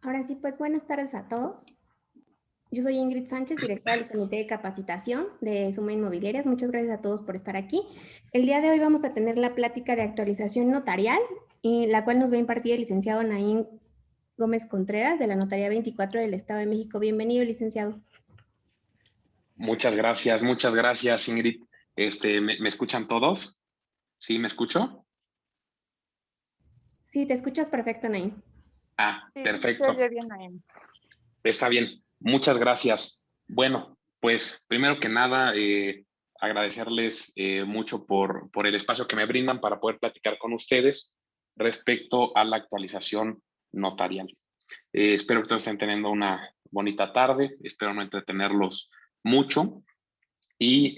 Ahora sí, pues buenas tardes a todos. Yo soy Ingrid Sánchez, directora del Comité de Capacitación de Suma Inmobiliarias. Muchas gracias a todos por estar aquí. El día de hoy vamos a tener la plática de actualización notarial, la cual nos va a impartir el licenciado Naín Gómez Contreras, de la Notaría 24 del Estado de México. Bienvenido, licenciado. Muchas gracias, Ingrid. ¿Me escuchan todos? ¿Sí, me escucho? Sí, te escuchas perfecto, Naín. Sí, se oye Perfecto. bien, Naim. Está bien. Muchas gracias. Bueno, pues primero que nada, agradecerles mucho por el espacio que me brindan para poder platicar con ustedes respecto a la actualización notarial. Espero que todos estén teniendo una bonita tarde. Espero no entretenerlos mucho. Y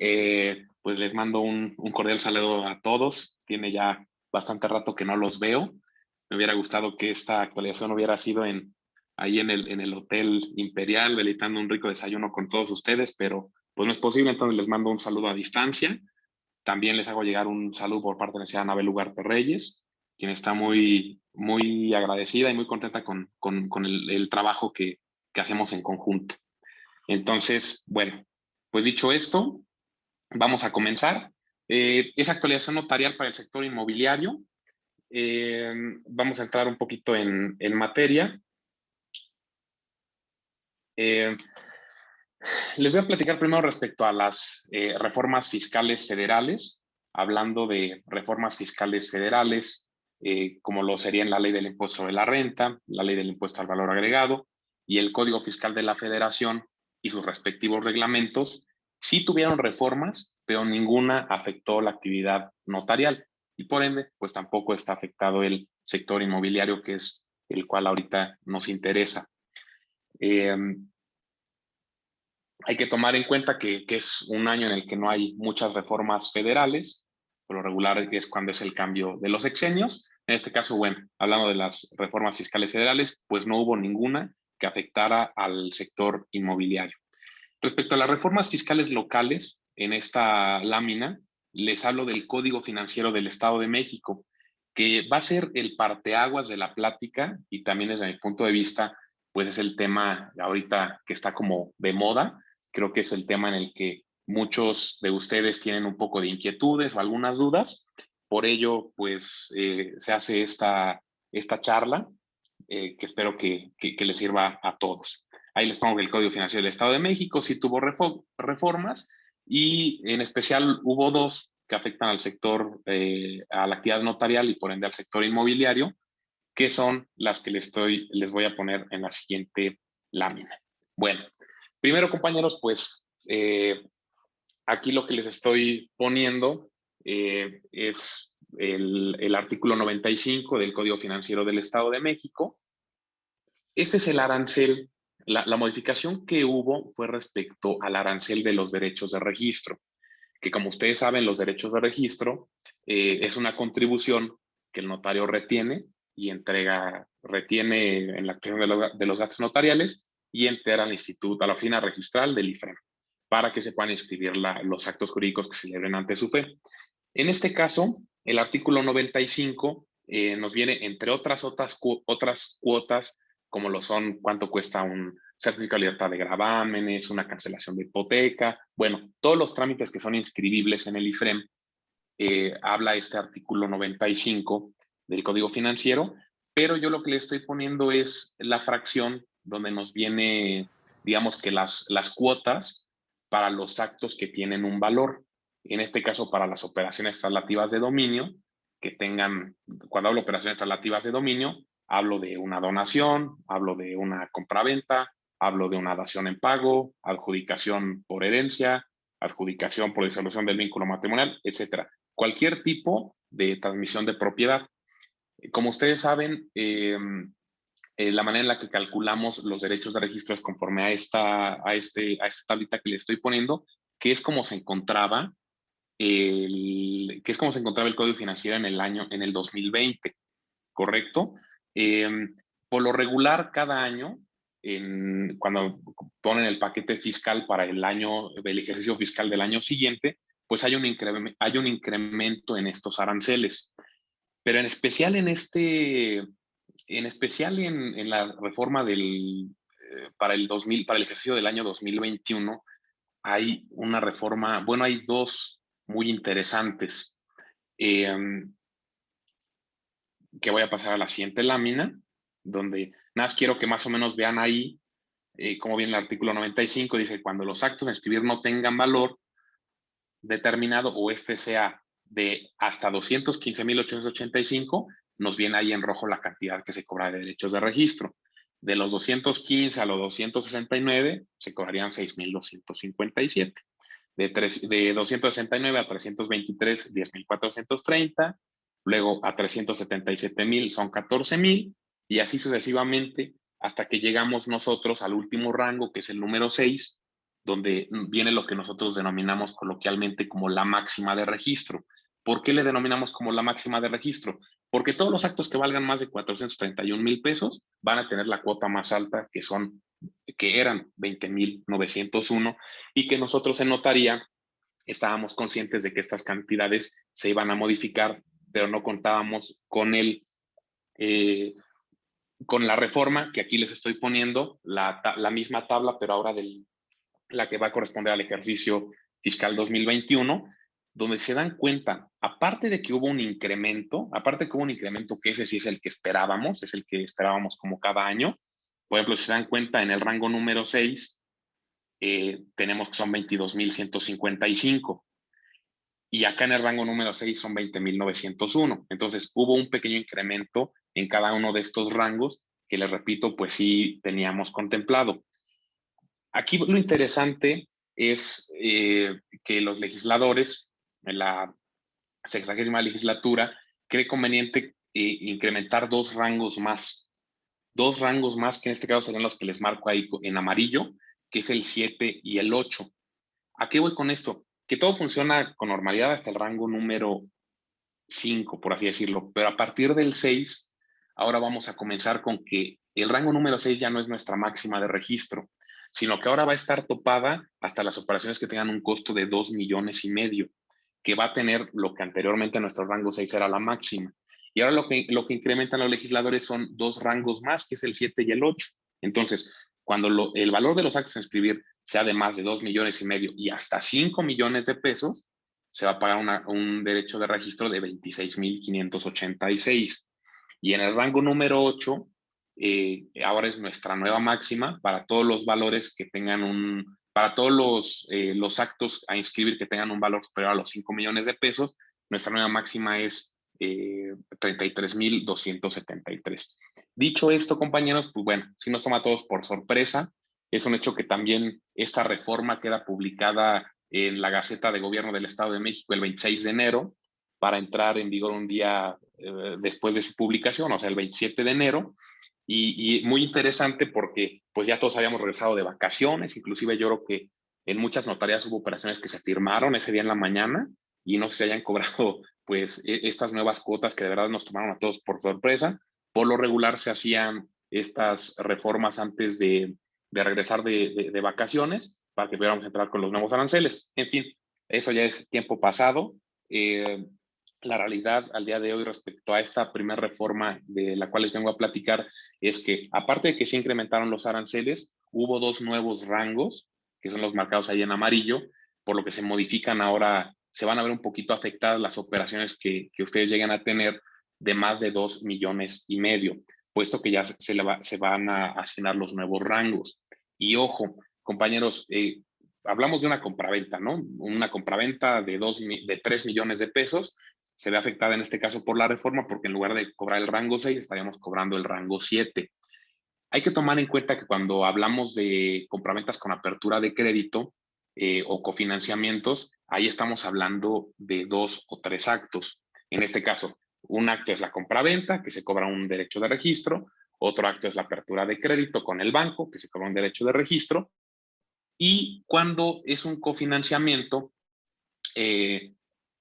pues les mando un cordial saludo a todos. Tiene ya bastante rato que no los veo. Me hubiera gustado que esta actualización hubiera sido ahí en el Hotel Imperial, deleitando un rico desayuno con todos ustedes, pero pues no es posible, entonces les mando un saludo a distancia. También les hago llegar un saludo por parte de la señora Anabel Ugarte Reyes, quien está muy agradecida y muy contenta con el trabajo que hacemos en conjunto. Entonces, bueno, pues dicho esto, vamos a comenzar. Es actualización notarial para el sector inmobiliario. Vamos a entrar un poquito en materia. Les voy a platicar primero respecto a las reformas fiscales federales, hablando de reformas fiscales federales, como lo serían la ley del impuesto sobre la renta, la ley del impuesto al valor agregado y el Código Fiscal de la Federación y sus respectivos reglamentos. Sí tuvieron reformas, pero ninguna afectó la actividad notarial y por ende, pues tampoco está afectado el sector inmobiliario, que es el cual ahorita nos interesa. Hay que tomar en cuenta que es un año en el que no hay muchas reformas federales, por lo regular es cuando es el cambio de los sexenios. En este caso, bueno, hablando de las reformas fiscales federales, pues no hubo ninguna que afectara al sector inmobiliario. Respecto a las reformas fiscales locales, en esta lámina les hablo del Código Financiero del Estado de México, que va a ser el parteaguas de la plática y también desde mi punto de vista, pues es el tema ahorita que está como de moda. Creo que es el tema en el que muchos de ustedes tienen un poco de inquietudes o algunas dudas. Por ello, pues se hace esta charla que espero que les sirva a todos. Ahí les pongo que el Código Financiero del Estado de México sí tuvo reformas y en especial hubo dos que afectan al sector, a la actividad notarial y por ende al sector inmobiliario, que son las que les voy a poner en la siguiente lámina. Bueno, primero compañeros, pues aquí lo que les estoy poniendo es el artículo 95 del Código Financiero del Estado de México. Este es el arancel. La modificación que hubo fue respecto al arancel de los derechos de registro, que como ustedes saben, los derechos de registro es una contribución que el notario retiene y retiene en la acción de los actos notariales y entera al instituto, a la oficina registral del IFREM, para que se puedan inscribir los actos jurídicos que se celebren ante su fe. En este caso, el artículo 95 nos viene, entre otras cuotas, como lo son cuánto cuesta un certificado de libertad de gravámenes, una cancelación de hipoteca, bueno, todos los trámites que son inscribibles en el IFREM, habla este artículo 95 del Código Financiero, pero yo lo que le estoy poniendo es la fracción donde nos viene, digamos que las cuotas para los actos que tienen un valor. En este caso, para las operaciones traslativas de dominio, que tengan, cuando hablo de operaciones traslativas de dominio, hablo de una donación, hablo de una compraventa, hablo de una dación en pago, adjudicación por herencia, adjudicación por disolución del vínculo matrimonial, etcétera. Cualquier tipo de transmisión de propiedad. Como ustedes saben, la manera en la que calculamos los derechos de registro es conforme a esta tablita que le estoy poniendo, que es como se encontraba el Código Financiero en el 2020, ¿correcto? Eh, por lo regular, cada año, cuando ponen el paquete fiscal para el ejercicio fiscal del año siguiente, pues hay un incremento en estos aranceles. Pero en especial en En especial en la reforma para el ejercicio del año 2021, hay una reforma, bueno, hay dos muy interesantes, que voy a pasar a la siguiente lámina, donde nada más quiero que más o menos vean ahí cómo viene el artículo 95, dice, cuando los actos a inscribir no tengan valor determinado o este sea de hasta 215,885, nos viene ahí en rojo la cantidad que se cobra de derechos de registro. De los 215 a los 269 se cobrarían 6,257. De 269 a 323, 10,430. Luego a 377,000 son 14,000 y así sucesivamente hasta que llegamos nosotros al último rango, que es el número 6, donde viene lo que nosotros denominamos coloquialmente como la máxima de registro. ¿Por qué le denominamos como la máxima de registro? Porque todos los actos que valgan más de 431,000 pesos van a tener la cuota más alta, que eran 20,901, y que nosotros en notaría estábamos conscientes de que estas cantidades se iban a modificar, pero no contábamos con con la reforma, que aquí les estoy poniendo, la misma tabla, pero ahora la que va a corresponder al ejercicio fiscal 2021, donde se dan cuenta, aparte de que hubo un incremento, que ese sí es el que esperábamos, es el que esperábamos como cada año. Por ejemplo, si se dan cuenta, en el rango número 6, tenemos que son 22,155. Y acá en el rango número 6 son 20,901. Entonces, hubo un pequeño incremento en cada uno de estos rangos que, les repito, pues sí teníamos contemplado. Aquí lo interesante es que los legisladores, en la 60ª legislatura, cree conveniente incrementar dos rangos más. Dos rangos más, que en este caso serían los que les marco ahí en amarillo, que es el 7 y el 8. ¿A qué voy con esto? Que todo funciona con normalidad hasta el rango número 5, por así decirlo, pero a partir del 6, ahora vamos a comenzar con que el rango número 6 ya no es nuestra máxima de registro, sino que ahora va a estar topada hasta las operaciones que tengan un costo de 2,5 millones, que va a tener lo que anteriormente nuestro rango 6 era la máxima. Y ahora lo que incrementan los legisladores son dos rangos más, que es el 7 y el 8. Entonces, cuando el valor de los actos a inscribir sea de más de 2,5 millones y hasta 5 millones de pesos, se va a pagar un derecho de registro de 26,586. Y en el rango número 8, ahora es nuestra nueva máxima para todos los valores que tengan para todos los actos a inscribir que tengan un valor superior a los 5 millones de pesos, nuestra nueva máxima es 33,273. Dicho esto, compañeros, pues bueno, sí nos toma a todos por sorpresa. Es un hecho que también esta reforma queda publicada en la Gaceta de Gobierno del Estado de México el 26 de enero, para entrar en vigor un día después de su publicación, o sea, el 27 de enero. Y muy interesante porque pues ya todos habíamos regresado de vacaciones, inclusive yo creo que en muchas notarías hubo operaciones que se firmaron ese día en la mañana y no sé si hayan cobrado pues estas nuevas cuotas que de verdad nos tomaron a todos por sorpresa. Por lo regular se hacían estas reformas antes de regresar de vacaciones para que pudiéramos entrar con los nuevos aranceles. En fin, eso ya es tiempo pasado. La realidad al día de hoy respecto a esta primera reforma de la cual les vengo a platicar es que, aparte de que se incrementaron los aranceles, hubo dos nuevos rangos, que son los marcados ahí en amarillo, por lo que se modifican ahora, se van a ver un poquito afectadas las operaciones que ustedes lleguen a tener de más de 2,5 millones, puesto que ya se van a asignar los nuevos rangos. Y ojo, compañeros, hablamos de una compraventa, ¿no? Una compraventa de 3 millones de pesos se ve afectada en este caso por la reforma, porque en lugar de cobrar el rango 6, estaríamos cobrando el rango 7. Hay que tomar en cuenta que cuando hablamos de compraventas con apertura de crédito o cofinanciamientos, ahí estamos hablando de 2 o 3 actos. En este caso, un acto es la compraventa, que se cobra un derecho de registro. Otro acto es la apertura de crédito con el banco, que se cobra un derecho de registro. Y cuando es un cofinanciamiento,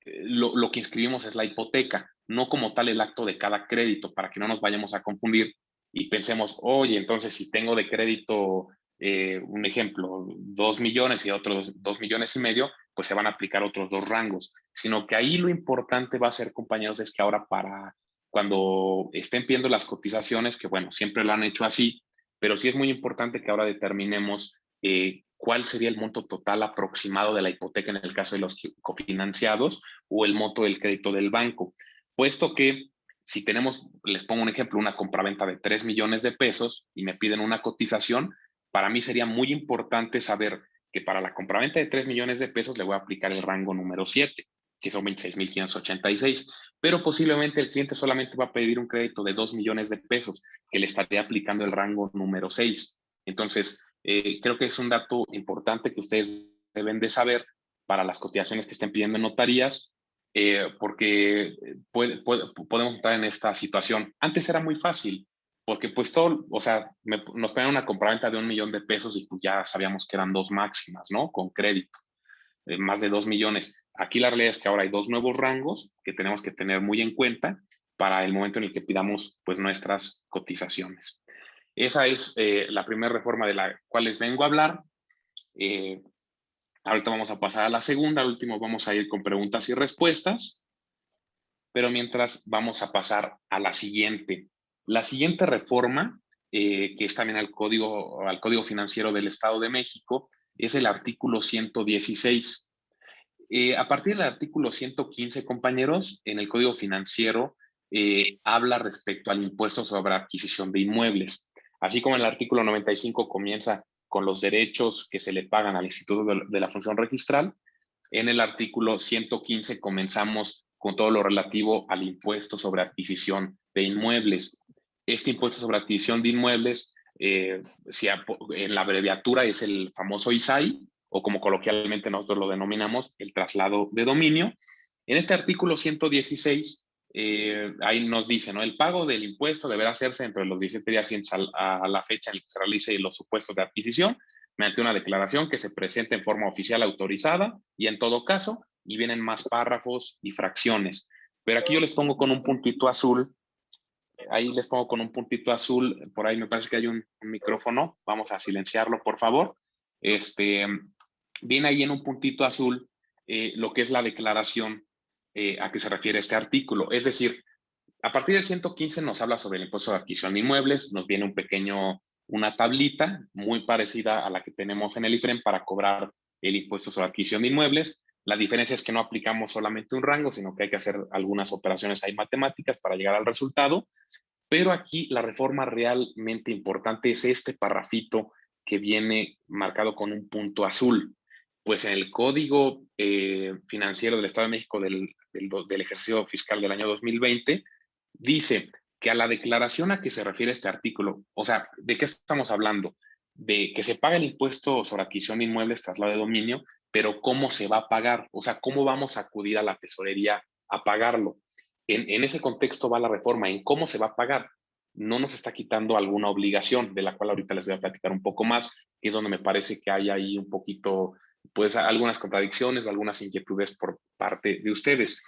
lo que inscribimos es la hipoteca, no como tal el acto de cada crédito, para que no nos vayamos a confundir y pensemos, oye, entonces si tengo de crédito, un ejemplo, 2 millones y otros 2,5 millones, pues se van a aplicar otros dos rangos, sino que ahí lo importante va a ser, compañeros, es que ahora cuando estén viendo las cotizaciones, que bueno, siempre lo han hecho así, pero sí es muy importante que ahora determinemos cuál sería el monto total aproximado de la hipoteca en el caso de los cofinanciados o el monto del crédito del banco, puesto que si tenemos, les pongo un ejemplo, una compraventa de 3 millones de pesos y me piden una cotización, para mí sería muy importante saber que para la compraventa de 3 millones de pesos le voy a aplicar el rango número 7, que son 26,586, pero posiblemente el cliente solamente va a pedir un crédito de 2 millones de pesos, que le estaría aplicando el rango número 6. Entonces, creo que es un dato importante que ustedes deben de saber para las cotizaciones que estén pidiendo en notarías, porque podemos estar en esta situación. Antes era muy fácil, porque pues todo, o sea, nos ponían una compraventa de 1 millón de pesos y pues ya sabíamos que eran 2 máximas, ¿no? Con crédito, más de 2 millones. Aquí la realidad es que ahora hay 2 nuevos rangos que tenemos que tener muy en cuenta para el momento en el que pidamos pues nuestras cotizaciones. Esa es la primera reforma de la cual les vengo a hablar. Ahorita vamos a pasar a la segunda, al último vamos a ir con preguntas y respuestas, pero mientras vamos a pasar a la siguiente. La siguiente reforma, que es también al Código Financiero del Estado de México, es el artículo 116. A partir del artículo 115, compañeros, en el Código Financiero habla respecto al impuesto sobre adquisición de inmuebles. Así como el artículo 95 comienza con los derechos que se le pagan al Instituto de la Función Registral, en el artículo 115 comenzamos con todo lo relativo al impuesto sobre adquisición de inmuebles. Este impuesto sobre adquisición de inmuebles, en la abreviatura es el famoso ISAI, o como coloquialmente nosotros lo denominamos, el traslado de dominio. En este artículo 116, ahí nos dice, ¿no? El pago del impuesto deberá hacerse entre los 17 días siguientes a la fecha en la que se realice los supuestos de adquisición, mediante una declaración que se presente en forma oficial autorizada y en todo caso, y vienen más párrafos y fracciones. Pero aquí yo les pongo con un puntito azul, ahí les pongo con un puntito azul, por ahí me parece que hay un micrófono, vamos a silenciarlo por favor. Viene ahí en un puntito azul lo que es la declaración a que se refiere este artículo. Es decir, a partir del 115 nos habla sobre el impuesto de adquisición de inmuebles, nos viene una tablita muy parecida a la que tenemos en el IFREM para cobrar el impuesto sobre adquisición de inmuebles. La diferencia es que no aplicamos solamente un rango, sino que hay que hacer algunas operaciones ahí matemáticas para llegar al resultado. Pero aquí la reforma realmente importante es este parrafito que viene marcado con un punto azul. Pues en el Código Financiero del Estado de México del ejercicio fiscal del año 2020, dice que a la declaración a que se refiere este artículo, o sea, ¿de qué estamos hablando? De que se paga el impuesto sobre adquisición de inmuebles, traslado de dominio, pero ¿cómo se va a pagar? O sea, ¿cómo vamos a acudir a la tesorería a pagarlo? En ese contexto va la reforma, en cómo se va a pagar. No nos está quitando alguna obligación, de la cual ahorita les voy a platicar un poco más, que es donde me parece que hay ahí un poquito, pues, algunas contradicciones o algunas inquietudes por parte de ustedes.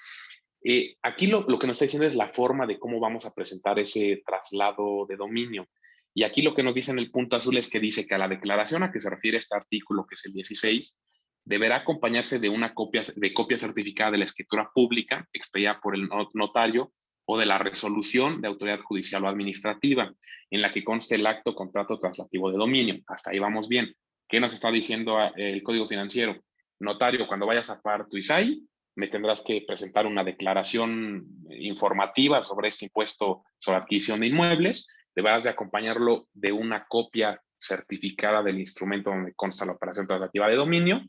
Aquí lo que nos está diciendo es la forma de cómo vamos a presentar ese traslado de dominio. Y aquí lo que nos dice en el punto azul es que dice que a la declaración a que se refiere este artículo, que es el 16, deberá acompañarse de una copia certificada de la escritura pública expedida por el notario o de la resolución de autoridad judicial o administrativa en la que conste el acto contrato traslativo de dominio. Hasta ahí vamos bien. ¿Qué nos está diciendo el Código Financiero? Notario, cuando vayas a pagar tu ISAI, me tendrás que presentar una declaración informativa sobre este impuesto sobre adquisición de inmuebles. Deberás de acompañarlo de una copia certificada del instrumento donde consta la operación traslativa de dominio.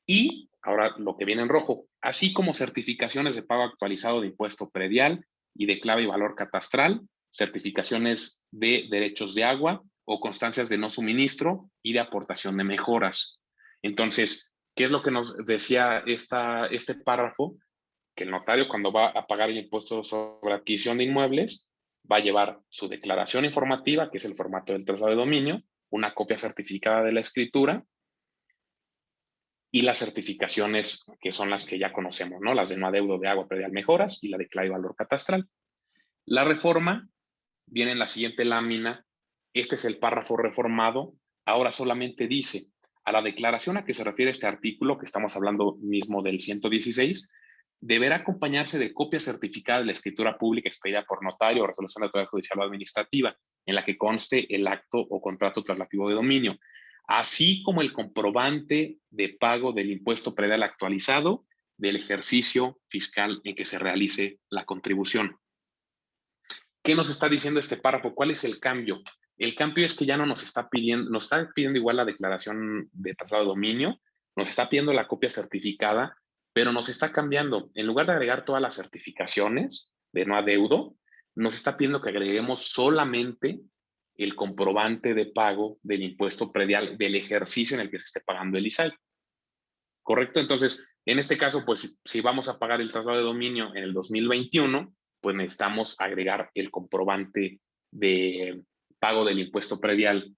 Y ahora lo que viene en rojo, así como certificaciones de pago actualizado de impuesto predial y de clave y valor catastral, certificaciones de derechos de agua o constancias de no suministro y de aportación de mejoras. Entonces, ¿qué es lo que nos decía este párrafo? Que el notario, cuando va a pagar el impuesto sobre adquisición de inmuebles, va a llevar su declaración informativa, que es el formato del traslado de dominio, una copia certificada de la escritura y las certificaciones que son las que ya conocemos, ¿no? Las de no adeudo de agua predial mejoras y la de clave y valor catastral. La reforma viene en la siguiente lámina. Este es el párrafo reformado. Ahora solamente dice, a la declaración a que se refiere este artículo, que estamos hablando mismo del 116, deberá acompañarse de copia certificada de la escritura pública expedida por notario o resolución de autoridad judicial o administrativa, en la que conste el acto o contrato traslativo de dominio, así como el comprobante de pago del impuesto predial actualizado del ejercicio fiscal en que se realice la contribución. ¿Qué nos está diciendo este párrafo? ¿Cuál es el cambio? El cambio es que ya no nos está pidiendo igual la declaración de traslado de dominio, nos está pidiendo la copia certificada, pero nos está cambiando. En lugar de agregar todas las certificaciones de no adeudo, nos está pidiendo que agreguemos solamente el comprobante de pago del impuesto predial del ejercicio en el que se esté pagando el ISAI. ¿Correcto? Entonces, en este caso, pues si vamos a pagar el traslado de dominio en el 2021, pues necesitamos agregar el comprobante de pago del impuesto predial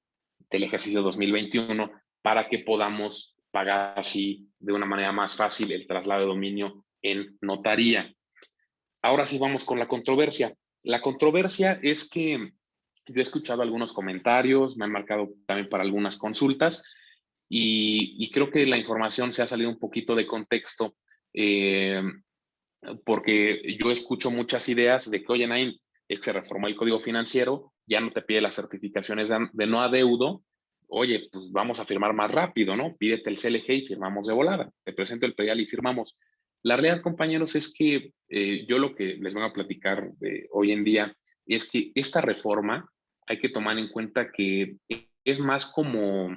del ejercicio 2021 para que podamos pagar así de una manera más fácil el traslado de dominio en notaría. Ahora sí vamos con la controversia. La controversia es que yo he escuchado algunos comentarios, me han marcado también para algunas consultas y creo que la información se ha salido un poquito de contexto porque yo escucho muchas ideas de que, oye, Naim, se reformó el código financiero, ya no te pide las certificaciones de no adeudo, oye, pues vamos a firmar más rápido, ¿no? Pídete el CLG y firmamos de volada, te presento el predial y firmamos. La realidad, compañeros, es que yo lo que les voy a platicar hoy en día es que esta reforma hay que tomar en cuenta que es más como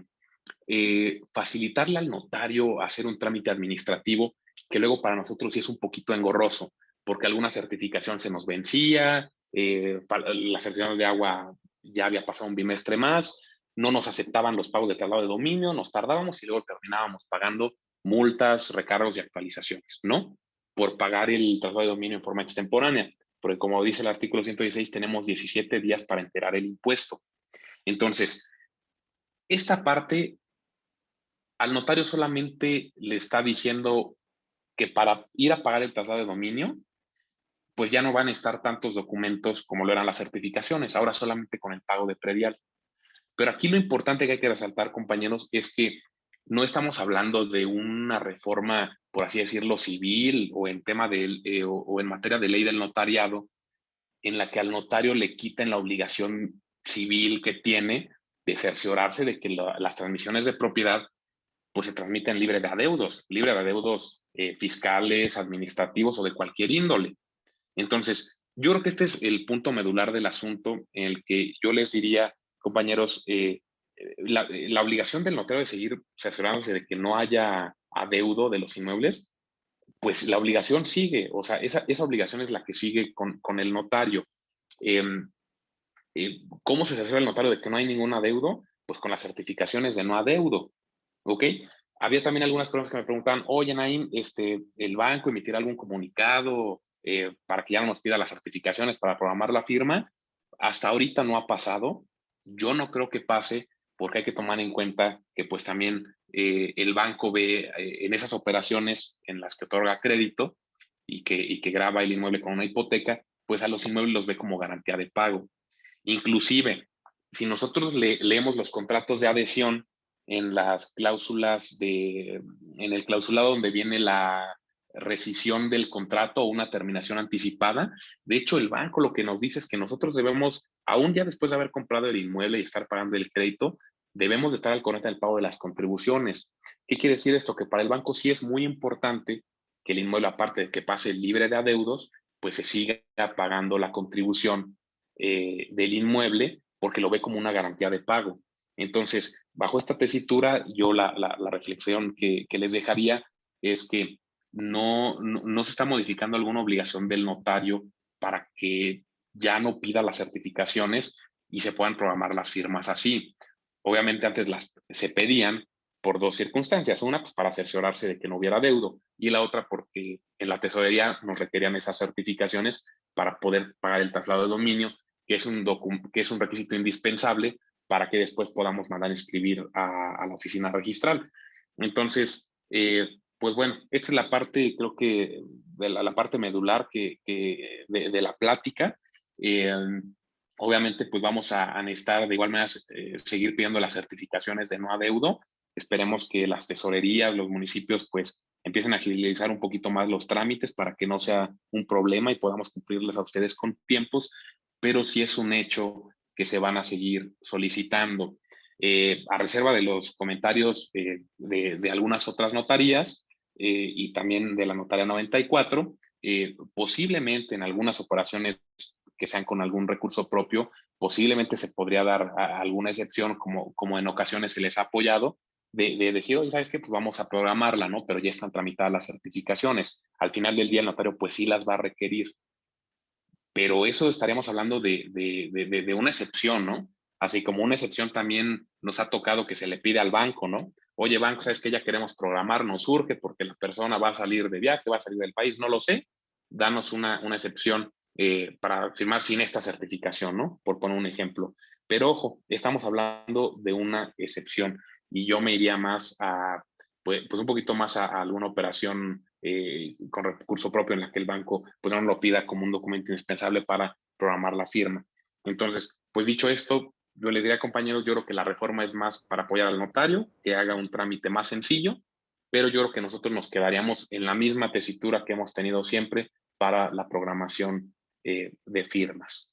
facilitarle al notario hacer un trámite administrativo que luego para nosotros sí es un poquito engorroso, porque alguna certificación se nos vencía, la certificación de agua ya había pasado un bimestre más, no nos aceptaban los pagos de traslado de dominio, nos tardábamos y luego terminábamos pagando multas, recargos y actualizaciones, ¿no? Por pagar el traslado de dominio en forma extemporánea, porque como dice el artículo 116, tenemos 17 días para enterar el impuesto. Entonces, esta parte al notario solamente le está diciendo que para ir a pagar el traslado de dominio, pues ya no van a estar tantos documentos como lo eran las certificaciones, ahora solamente con el pago de predial. Pero aquí lo importante que hay que resaltar, compañeros, es que no estamos hablando de una reforma, por así decirlo, civil o en tema de, o en materia de ley del notariado, en la que al notario le quiten la obligación civil que tiene de cerciorarse de que las transmisiones de propiedad pues se transmiten libre de adeudos fiscales, administrativos o de cualquier índole. Entonces, yo creo que este es el punto medular del asunto en el que yo les diría, compañeros, la obligación del notario de seguir cerciorándose de que no haya adeudo de los inmuebles, pues la obligación sigue, o sea, esa obligación es la que sigue con el notario. Eh, ¿Cómo se cerciora el notario de que no hay ningún adeudo? Pues con las certificaciones de no adeudo, ¿ok? Había también algunas personas que me preguntaban, oye, Naim, el banco emitirá algún comunicado para que ya no nos pida las certificaciones para programar la firma. Hasta ahorita no ha pasado. Yo no creo que pase porque hay que tomar en cuenta que pues también el banco ve en esas operaciones en las que otorga crédito y que graba el inmueble con una hipoteca, pues a los inmuebles los ve como garantía de pago. Inclusive, si nosotros leemos los contratos de adhesión en las cláusulas en el clausulado donde viene la rescisión del contrato o una terminación anticipada, de hecho el banco lo que nos dice es que nosotros debemos, aún ya después de haber comprado el inmueble y estar pagando el crédito, debemos de estar al corriente del pago de las contribuciones. ¿Qué quiere decir esto? Que para el banco sí es muy importante que el inmueble, aparte de que pase libre de adeudos, pues se siga pagando la contribución del inmueble porque lo ve como una garantía de pago. Entonces, bajo esta tesitura, yo la reflexión que les dejaría es que no se está modificando alguna obligación del notario para que ya no pida las certificaciones y se puedan programar las firmas así. Obviamente antes se pedían por dos circunstancias. Una, pues para cerciorarse de que no hubiera adeudo y la otra porque en la tesorería nos requerían esas certificaciones para poder pagar el traslado de dominio, que es un requisito indispensable para que después podamos mandar a inscribir a la oficina registral. Entonces, pues bueno, esta es la parte, creo que, de la parte medular de la plática. Obviamente, pues vamos a necesitar de igual manera seguir pidiendo las certificaciones de no adeudo. Esperemos que las tesorerías, los municipios, pues empiecen a agilizar un poquito más los trámites para que no sea un problema y podamos cumplirles a ustedes con tiempos, pero sí es un hecho que se van a seguir solicitando. A reserva de los comentarios de algunas otras notarías y también de la notaría 94, posiblemente en algunas operaciones que sean con algún recurso propio, posiblemente se podría dar alguna excepción, como en ocasiones se les ha apoyado, de decir, oye, ¿sabes qué? Pues vamos a programarla, ¿no? Pero ya están tramitadas las certificaciones. Al final del día el notario pues sí las va a requerir. Pero eso estaríamos hablando de una excepción, ¿no? Así como una excepción también nos ha tocado que se le pide al banco, ¿no? Oye, banco, ¿sabes qué? Ya queremos programar, nos urge porque la persona va a salir de viaje, va a salir del país, no lo sé. Danos una excepción para firmar sin esta certificación, ¿no? Por poner un ejemplo. Pero ojo, estamos hablando de una excepción y yo me iría más a, pues un poquito más a alguna operación con recurso propio en la que el banco pues no lo pida como un documento indispensable para programar la firma. Entonces, pues dicho esto, yo les diría, compañeros, yo creo que la reforma es más para apoyar al notario, que haga un trámite más sencillo, pero yo creo que nosotros nos quedaríamos en la misma tesitura que hemos tenido siempre para la programación de firmas.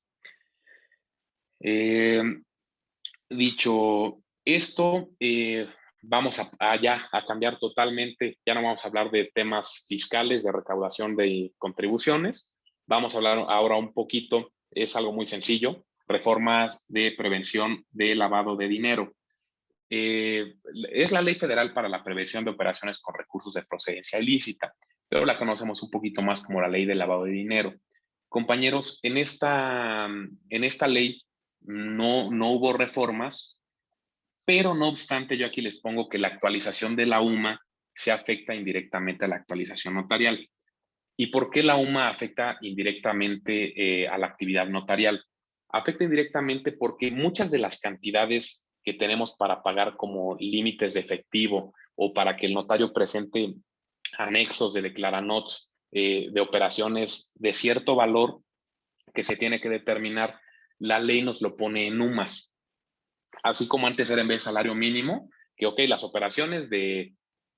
Dicho esto, vamos a cambiar totalmente, ya no vamos a hablar de temas fiscales, de recaudación de contribuciones, vamos a hablar ahora un poquito, es algo muy sencillo, reformas de prevención de lavado de dinero. Es la Ley Federal para la Prevención de Operaciones con Recursos de Procedencia Ilícita, pero la conocemos un poquito más como la Ley de Lavado de Dinero. Compañeros, en esta ley no hubo reformas, pero no obstante, yo aquí les pongo que la actualización de la UMA se afecta indirectamente a la actualización notarial. ¿Y por qué la UMA afecta indirectamente a la actividad notarial? Afecta indirectamente porque muchas de las cantidades que tenemos para pagar como límites de efectivo o para que el notario presente anexos de declaranots de operaciones de cierto valor que se tiene que determinar, la ley nos lo pone en UMAS. Así como antes era en vez de salario mínimo, que ok, las operaciones de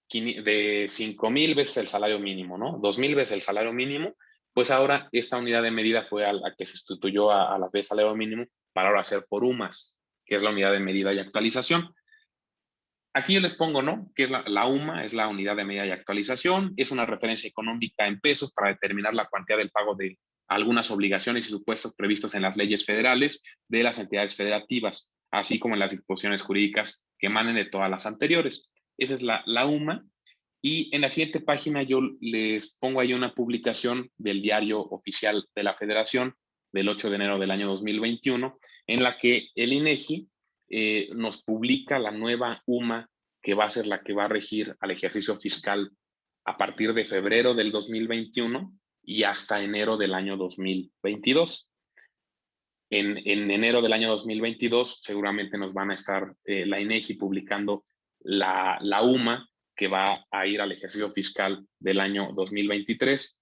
5,000 veces el salario mínimo, ¿no? 2,000 veces el salario mínimo, pues ahora esta unidad de medida fue a la que se sustituyó a las veces salario mínimo para ahora hacer por UMAS, que es la unidad de medida y actualización. Aquí yo les pongo, ¿no? Que es la UMA, es la unidad de medida y actualización, es una referencia económica en pesos para determinar la cuantía del pago de algunas obligaciones y supuestos previstos en las leyes federales de las entidades federativas, así como en las disposiciones jurídicas que emanen de todas las anteriores. Esa es la UMA. Y en la siguiente página yo les pongo ahí una publicación del Diario Oficial de la Federación del 8 de enero del año 2021, en la que el INEGI nos publica la nueva UMA que va a ser la que va a regir al ejercicio fiscal a partir de febrero del 2021 y hasta enero del año 2022. En enero del año 2022 seguramente nos van a estar la INEGI publicando la UMA que va a ir al ejercicio fiscal del año 2023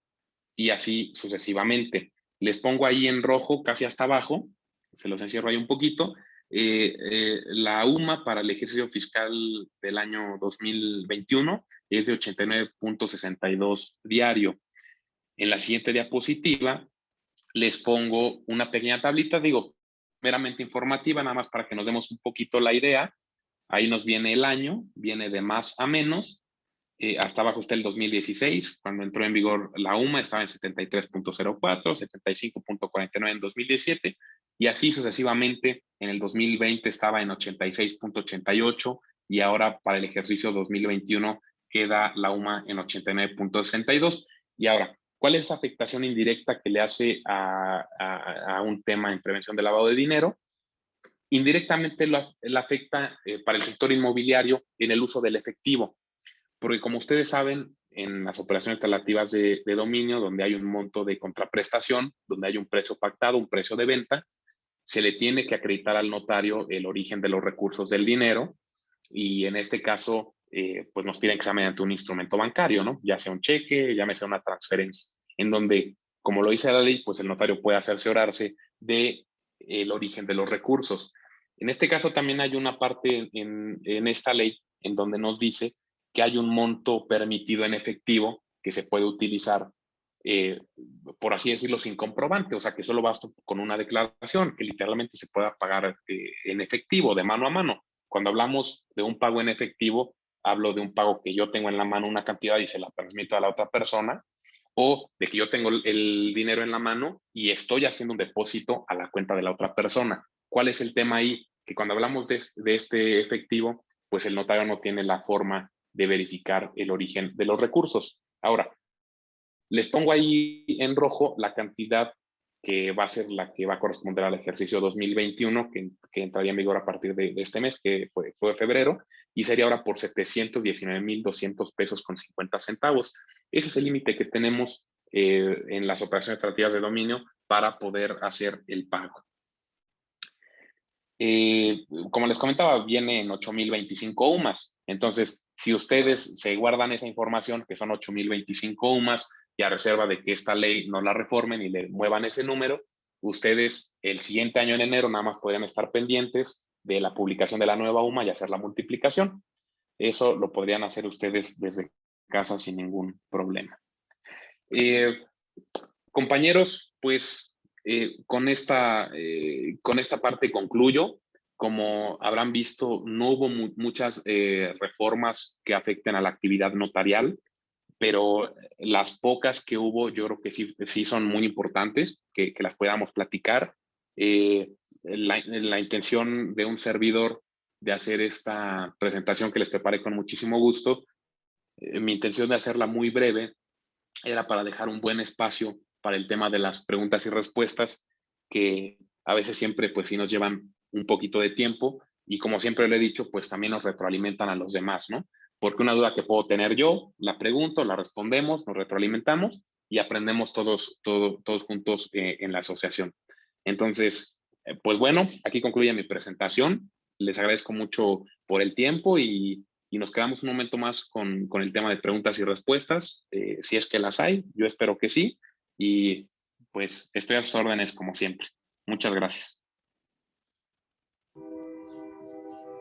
y así sucesivamente. Les pongo ahí en rojo, casi hasta abajo, se los encierro ahí un poquito, la UMA para el ejercicio fiscal del año 2021 es de 89.62 diario. En la siguiente diapositiva les pongo una pequeña tablita, digo, meramente informativa, nada más para que nos demos un poquito la idea. Ahí nos viene el año, viene de más a menos. Hasta abajo está el 2016, cuando entró en vigor la UMA estaba en 73.04, 75.49 en 2017 y así sucesivamente. En el 2020 estaba en 86.88 y ahora para el ejercicio 2021 queda la UMA en 89.62. Y ahora, ¿cuál es esa afectación indirecta que le hace a un tema en prevención de lavado de dinero? Indirectamente la afecta para el sector inmobiliario en el uso del efectivo. Porque como ustedes saben, en las operaciones relativas de dominio, donde hay un monto de contraprestación, donde hay un precio pactado, un precio de venta, se le tiene que acreditar al notario el origen de los recursos del dinero y en este caso, pues nos piden que sea mediante un instrumento bancario, ¿no? Ya sea un cheque, ya sea una transferencia, en donde, como lo dice la ley, pues el notario puede cerciorarse de el origen de los recursos. En este caso también hay una parte en esta ley en donde nos dice que hay un monto permitido en efectivo que se puede utilizar, por así decirlo, sin comprobante, o sea, que solo basta con una declaración, que literalmente se pueda pagar en efectivo, de mano a mano. Cuando hablamos de un pago en efectivo, hablo de un pago que yo tengo en la mano una cantidad y se la transmito a la otra persona, o de que yo tengo el dinero en la mano y estoy haciendo un depósito a la cuenta de la otra persona. ¿Cuál es el tema ahí? Que cuando hablamos de este efectivo, pues el notario no tiene la forma de verificar el origen de los recursos. Ahora, les pongo ahí en rojo la cantidad que va a ser la que va a corresponder al ejercicio 2021, que entraría en vigor a partir de este mes, que fue febrero, y sería ahora por 719,200 pesos con 50 centavos. Ese es el límite que tenemos en las operaciones extractivas de dominio para poder hacer el pago. Como les comentaba, viene en 8,025 UMAS. Entonces, si ustedes se guardan esa información, que son 8,025 UMAS, y a reserva de que esta ley no la reformen y le muevan ese número, ustedes el siguiente año en enero nada más podrían estar pendientes de la publicación de la nueva UMA y hacer la multiplicación. Eso lo podrían hacer ustedes desde casa sin ningún problema. Compañeros, pues con esta parte concluyo. Como habrán visto, no hubo muchas reformas que afecten a la actividad notarial, pero las pocas que hubo yo creo que sí son muy importantes, que las podamos platicar. La intención de un servidor de hacer esta presentación que les preparé con muchísimo gusto, mi intención de hacerla muy breve era para dejar un buen espacio para el tema de las preguntas y respuestas, que a veces siempre pues sí nos llevan un poquito de tiempo y como siempre le he dicho, pues también nos retroalimentan a los demás, ¿no? Porque una duda que puedo tener yo, la pregunto, la respondemos, nos retroalimentamos y aprendemos todos juntos en la asociación. Entonces, pues bueno, aquí concluye mi presentación. Les agradezco mucho por el tiempo y nos quedamos un momento más con el tema de preguntas y respuestas, si es que las hay, yo espero que sí, y pues estoy a sus órdenes como siempre. Muchas gracias.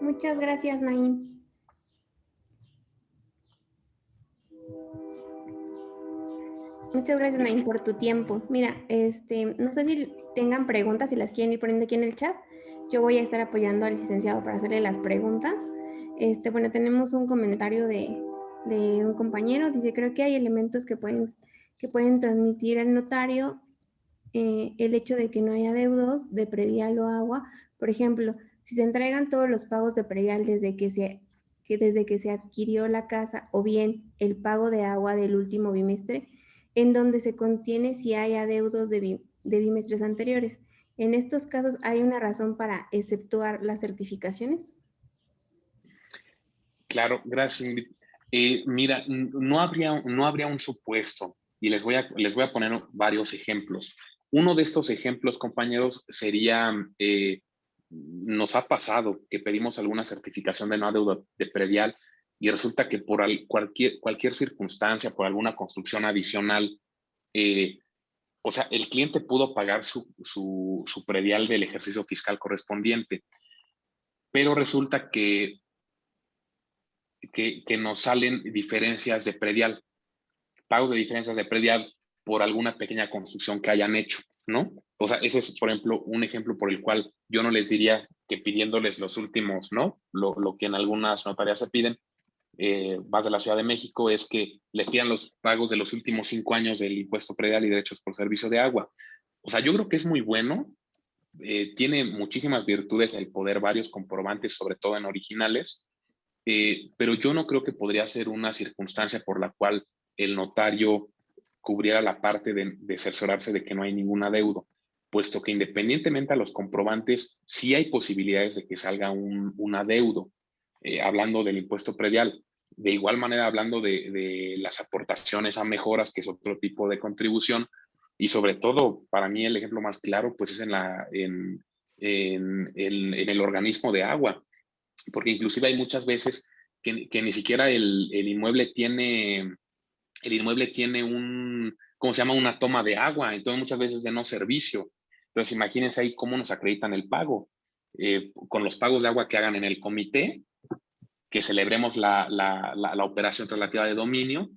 Muchas gracias, Naim. Muchas gracias, Naim, por tu tiempo. Mira, no sé si tengan preguntas, si las quieren ir poniendo aquí en el chat. Yo voy a estar apoyando al licenciado para hacerle las preguntas. Bueno, tenemos un comentario de un compañero. Dice, creo que hay elementos que pueden transmitir al notario el hecho de que no haya adeudos de predial o agua. Por ejemplo, si se entregan todos los pagos de predial desde que se adquirió la casa, o bien el pago de agua del último bimestre, en donde se contiene si hay adeudos de bimestres anteriores. En estos casos, ¿hay una razón para exceptuar las certificaciones? Claro, gracias, Ingrid. Mira, no habría un supuesto, y les voy a poner varios ejemplos. Uno de estos ejemplos, compañeros, sería, nos ha pasado que pedimos alguna certificación de no adeudo de predial y resulta que por cualquier circunstancia, por alguna construcción adicional, o sea, el cliente pudo pagar su predial del ejercicio fiscal correspondiente, pero resulta que nos salen diferencias de predial, pagos de diferencias de predial por alguna pequeña construcción que hayan hecho, ¿no? O sea, ese es, por ejemplo, un ejemplo por el cual yo no les diría que pidiéndoles los últimos, ¿no? Lo que en algunas notarias se piden, más de la Ciudad de México, es que les pidan los pagos de los últimos 5 años del impuesto predial y derechos por servicio de agua. O sea, yo creo que es muy bueno, tiene muchísimas virtudes el poder varios comprobantes, sobre todo en originales, pero yo no creo que podría ser una circunstancia por la cual el notario cubriera la parte de cerciorarse de que no hay ningún adeudo, puesto que independientemente a los comprobantes, sí hay posibilidades de que salga un adeudo, hablando del impuesto predial. De igual manera, hablando de las aportaciones a mejoras, que es otro tipo de contribución, y sobre todo, para mí el ejemplo más claro, pues es en el organismo de agua, porque inclusive hay muchas veces que ni siquiera el inmueble tiene ¿cómo se llama? Una toma de agua, entonces muchas veces de no servicio. Entonces imagínense ahí cómo nos acreditan el pago. Con los pagos de agua que hagan en el comité, que celebremos la operación traslativa de dominio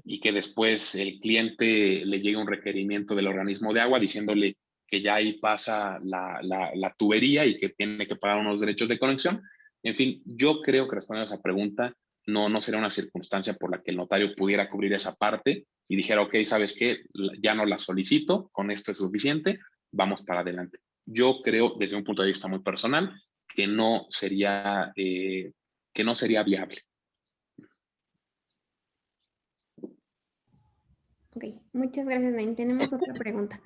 y que después el cliente le llegue un requerimiento del organismo de agua diciéndole que ya ahí pasa la tubería y que tiene que pagar unos derechos de conexión. En fin, yo creo que respondiendo a esa pregunta, no sería una circunstancia por la que el notario pudiera cubrir esa parte y dijera, ok, ¿sabes qué? Ya no la solicito, con esto es suficiente, vamos para adelante. Yo creo, desde un punto de vista muy personal, que no sería viable. Ok, muchas gracias, Naim. Tenemos otra pregunta.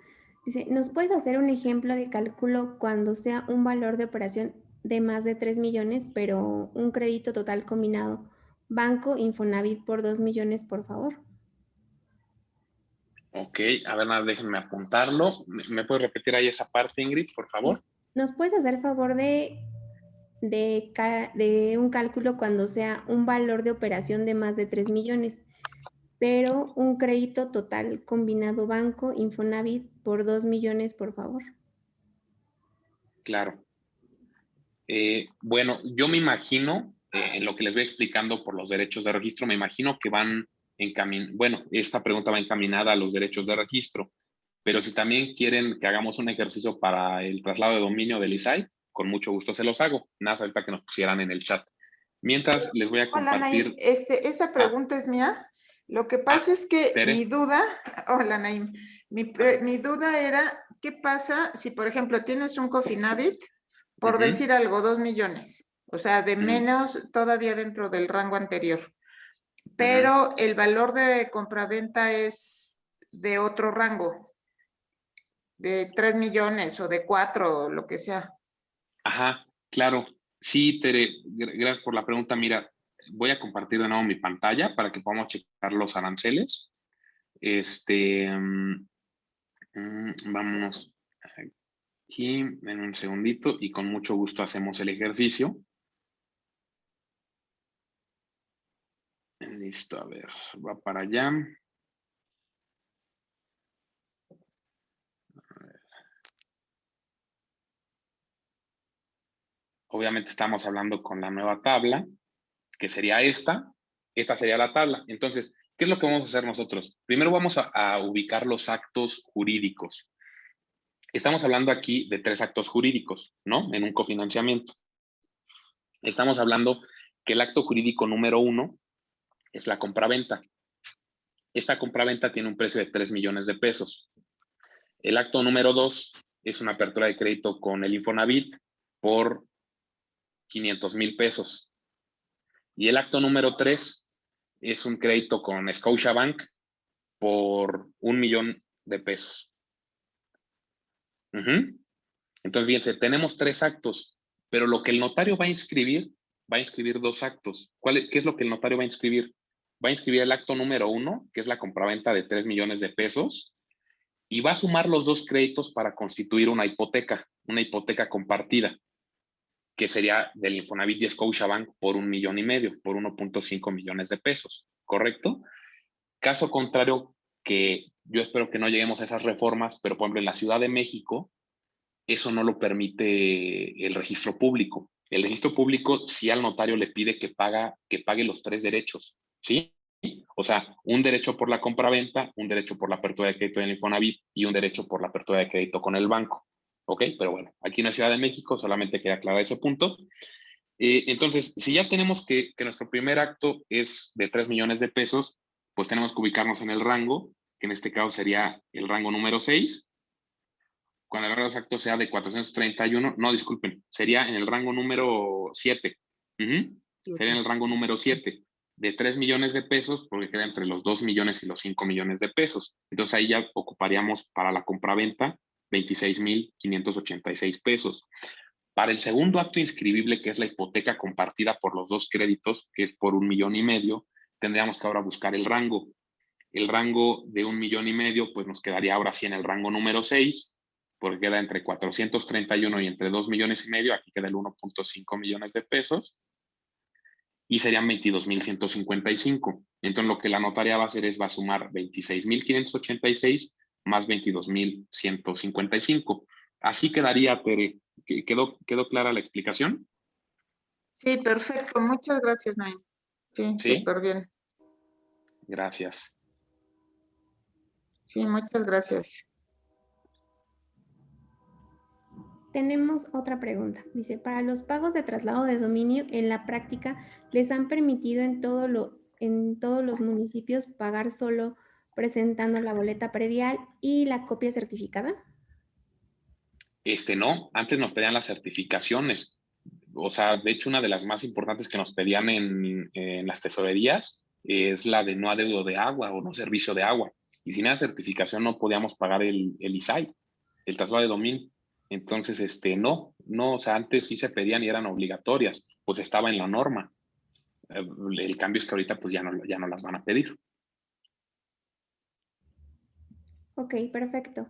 Dice, ¿nos puedes hacer un ejemplo de cálculo cuando sea un valor de operación de más de 3 millones, pero un crédito total combinado? Banco Infonavit por 2 millones, por favor. Ok, a ver, nada, déjenme apuntarlo. ¿Me puedes repetir ahí esa parte, Ingrid, por favor? ¿Nos puedes hacer favor de un cálculo cuando sea un valor de operación de más de 3 millones, pero un crédito total combinado Banco Infonavit por 2 millones, por favor? Claro. Bueno, yo me imagino, en lo que les voy explicando por los derechos de registro, me imagino que van bueno, esta pregunta va encaminada a los derechos de registro, pero si también quieren que hagamos un ejercicio para el traslado de dominio del ISAI, con mucho gusto se los hago. Nada, ahorita que nos pusieran en el chat. Mientras, les voy a compartir... Hola, Naim. Esa pregunta es mía. Lo que pasa es que Tere. mi duda, hola, Naim, mi duda era, ¿qué pasa si, por ejemplo, tienes un Cofinavit, por decir algo, 2 millones, o sea, de menos todavía dentro del rango anterior, pero el valor de compraventa es de otro rango, de 3 millones o de 4, o lo que sea? Ajá, claro. Sí, Tere, gracias por la pregunta. Mira, voy a compartir de nuevo mi pantalla para que podamos checar los aranceles. Vámonos aquí en un segundito y con mucho gusto hacemos el ejercicio. Listo, a ver, va para allá. Obviamente estamos hablando con la nueva tabla, que sería esta. Esta sería la tabla. Entonces, ¿qué es lo que vamos a hacer nosotros? Primero vamos a ubicar los actos jurídicos. Estamos hablando aquí de 3 actos jurídicos, ¿no? En un cofinanciamiento. Estamos hablando que el acto jurídico número 1 es la compraventa. Esta compraventa tiene un precio de 3 millones de pesos. El acto número 2 es una apertura de crédito con el Infonavit por 500,000 pesos. Y el acto número 3 es un crédito con Scotiabank por 1 millón de pesos. Entonces, fíjense, tenemos 3 actos, pero lo que el notario va a inscribir 2 actos. ¿Qué es lo que el notario va a inscribir? Va a inscribir el acto número 1, que es la compraventa de 3 millones de pesos, y va a sumar los 2 créditos para constituir una hipoteca compartida, que sería del Infonavit y Scotiabank por 1,5 millones, por 1.5 millones de pesos, ¿correcto? Caso contrario, que yo espero que no lleguemos a esas reformas, pero por ejemplo en la Ciudad de México, eso no lo permite el registro público. El registro público sí al notario le pide que pague los 3 derechos, ¿sí? O sea, un derecho por la compraventa, un derecho por la apertura de crédito en el Infonavit y un derecho por la apertura de crédito con el banco. ¿Ok? Pero bueno, aquí en la Ciudad de México solamente quería aclarar ese punto. Entonces, si ya tenemos que nuestro primer acto es de 3 millones de pesos, pues tenemos que ubicarnos en el rango, que en este caso sería el rango número 6. Cuando el rango exacto sea de 431, no, disculpen, sería en el rango número 7. Sería en el rango número 7 de 3 millones de pesos, porque queda entre los 2 millones y los 5 millones de pesos. Entonces ahí ya ocuparíamos para la compraventa 26,586 pesos. Para el segundo acto inscribible, que es la hipoteca compartida por los 2 créditos, que es por 1,5 millones, tendríamos que ahora buscar el rango. El rango de 1,5 millones, pues nos quedaría ahora sí en el rango número 6, porque queda entre 431 y entre 2,5 millones, aquí queda el 1.5 millones de pesos, y serían 22,155. Entonces lo que la notaria va a hacer es va a sumar 26,586 más 22,155. Así quedaría, Tere. ¿Quedó clara la explicación? Sí, perfecto. Muchas gracias, Naim. Sí, ¿Sí? súper bien. Gracias. Sí, muchas gracias. Tenemos otra pregunta. Dice, para los pagos de traslado de dominio, en la práctica, ¿les han permitido en todos los municipios pagar solo presentando la boleta predial y la copia certificada? No, antes nos pedían las certificaciones. O sea, de hecho, una de las más importantes que nos pedían en las tesorerías es la de no adeudo de agua o no servicio de agua. Y sin esa certificación no podíamos pagar el ISAI, el traslado de dominio. Entonces, no, o sea, antes sí se pedían y eran obligatorias, pues estaba en la norma. El cambio es que ahorita pues ya no las van a pedir. Ok, perfecto.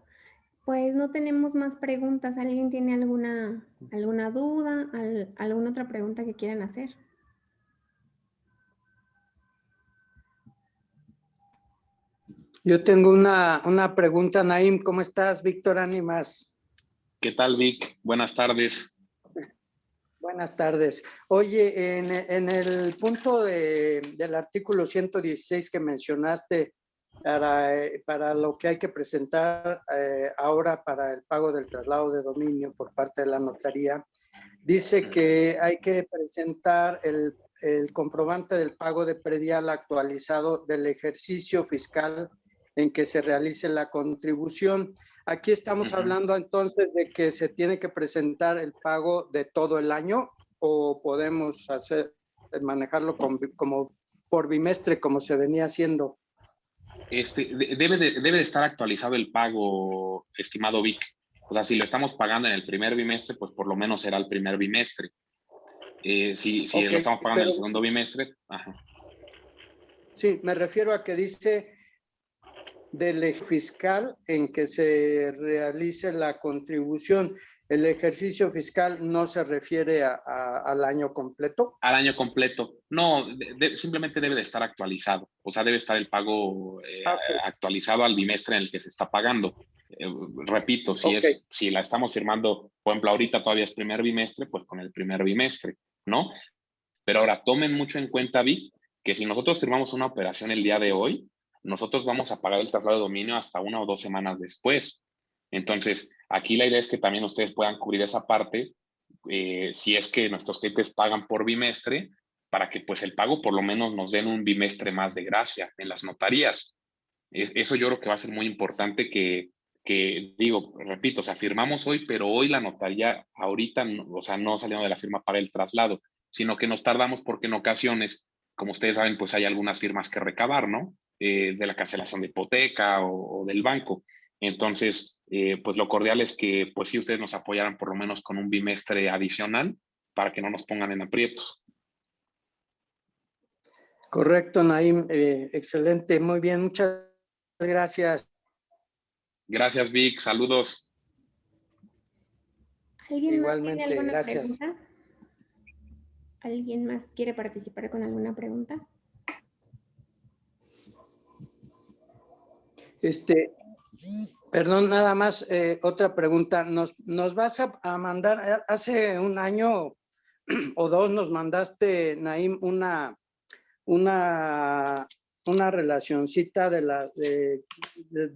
Pues no tenemos más preguntas. ¿Alguien tiene alguna duda, alguna otra pregunta que quieran hacer? Yo tengo una pregunta, Naim. ¿Cómo estás? Víctor Ánimas. ¿Qué tal, Vic? Buenas tardes. Buenas tardes. Oye, en el punto del artículo 116 que mencionaste para lo que hay que presentar ahora para el pago del traslado de dominio por parte de la notaría, dice que hay que presentar el comprobante del pago de predial actualizado del ejercicio fiscal en que se realice la contribución. Aquí estamos hablando entonces de que se tiene que presentar el pago de todo el año o podemos manejarlo como por bimestre como se venía haciendo. Debe de estar actualizado el pago, estimado Vic. O sea, si lo estamos pagando en el primer bimestre, pues por lo menos será el primer bimestre. Si Okay, lo estamos pagando en el segundo bimestre, ajá. Sí, me refiero a que dice del fiscal en que se realice la contribución. ¿El ejercicio fiscal no se refiere al año completo? Al año completo. No, simplemente debe de estar actualizado. O sea, debe estar el pago actualizado al bimestre en el que se está pagando. Repito, si la estamos firmando, por ejemplo, ahorita todavía es primer bimestre, pues con el primer bimestre, ¿no? Pero ahora tomen mucho en cuenta, Vic, que si nosotros firmamos una operación el día de hoy, nosotros vamos a pagar el traslado de dominio hasta 1 o 2 semanas después. Entonces, aquí la idea es que también ustedes puedan cubrir esa parte, si es que nuestros clientes pagan por bimestre, para que pues el pago por lo menos nos den un bimestre más de gracia en las notarías. Eso yo creo que va a ser muy importante que digo, repito, o sea, firmamos hoy, pero hoy la notaría ahorita, o sea, no saliendo de la firma para el traslado, sino que nos tardamos porque en ocasiones, como ustedes saben, pues hay algunas firmas que recabar, ¿no? De la cancelación de hipoteca o del banco. Entonces, pues lo cordial es que, pues sí, ustedes nos apoyaran por lo menos con un bimestre adicional para que no nos pongan en aprietos. Correcto, Naim. Excelente. Muy bien. Muchas gracias. Gracias, Vic. Saludos. ¿Alguien Igualmente, más tiene alguna gracias. pregunta? ¿Alguien más quiere participar con alguna pregunta? Perdón, nada más otra pregunta. ¿Nos vas a mandar, hace un año o dos nos mandaste, Naim, una relacioncita de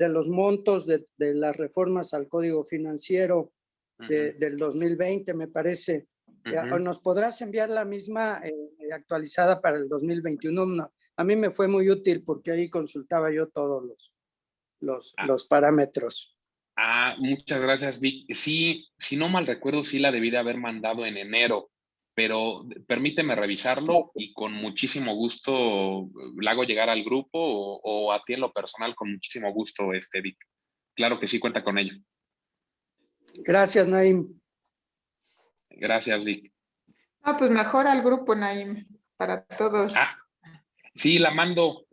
los montos de las reformas al Código Financiero del 2020, me parece? ¿Nos podrás enviar la misma actualizada para el 2021? No, a mí me fue muy útil porque ahí consultaba yo todos los parámetros. Muchas gracias, Vic. Sí, si no mal recuerdo, sí la debí de haber mandado en enero, pero permíteme revisarlo y con muchísimo gusto la hago llegar al grupo o a ti en lo personal con muchísimo gusto, Vic. Claro que sí, cuenta con ello. Gracias, Naim. Gracias, Vic. No, pues mejor al grupo, Naim, para todos. Sí, la mando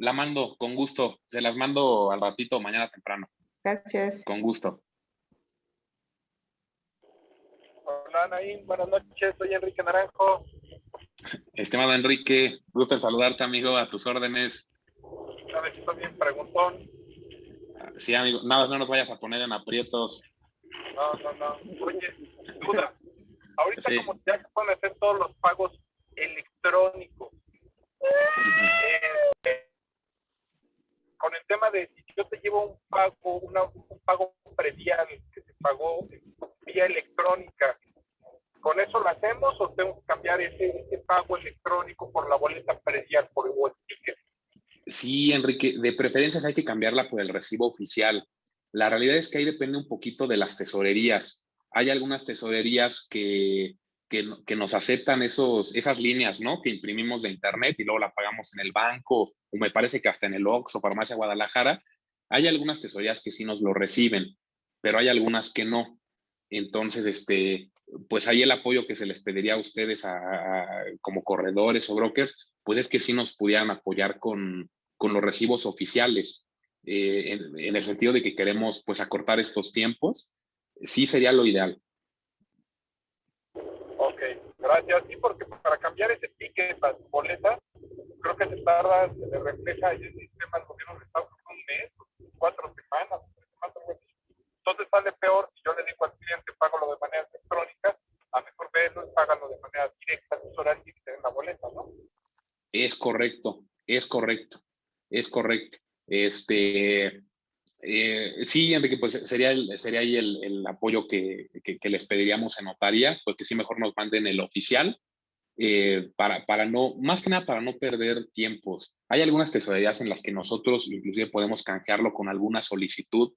con gusto. Se las mando al ratito, mañana temprano. Gracias. Con gusto. Hola, Naim. Buenas noches. Soy Enrique Naranjo. Estimado Enrique, gusto en saludarte, amigo, a tus órdenes. A ver si estás bien preguntón. Sí, amigo, nada más no nos vayas a poner en aprietos. No. Oye, duda. Ahorita Sí. como ya se pueden hacer todos los pagos electrónico. Con el tema de si yo te llevo un pago predial que se pagó vía electrónica, ¿con eso lo hacemos o tengo que cambiar ese pago electrónico por la boleta predial, por el ticket? Sí, Enrique, de preferencias hay que cambiarla por el recibo oficial. La realidad es que ahí depende un poquito de las tesorerías. Hay algunas tesorerías que nos aceptan esas líneas, ¿no? Que imprimimos de internet y luego la pagamos en el banco, o me parece que hasta en el Oxxo, Farmacia Guadalajara. Hay algunas tesorerías que sí nos lo reciben, pero hay algunas que no. Entonces, pues ahí el apoyo que se les pediría a ustedes como corredores o brokers, pues es que sí nos pudieran apoyar con los recibos oficiales, en el sentido de que queremos pues acortar estos tiempos, sí sería lo ideal. Ok, gracias. Sí, porque para cambiar ese ticket, la boleta, creo que se tarda, se refleja ahí el sistema del gobierno de Estados Unidos un mes, 4 semanas, 3 semanas, algo así. Entonces sale peor si yo le digo al cliente, págalo de manera electrónica, a mejor verlo y págalo de manera directa, tesoral y que te den la boleta, ¿no? Es correcto, es correcto, es correcto. Sí, Enrique, pues sería ahí el apoyo que les pediríamos en notaría, pues que sí mejor nos manden el oficial, para no, más que nada para no perder tiempos. Hay algunas tesorerías en las que nosotros inclusive podemos canjearlo con alguna solicitud,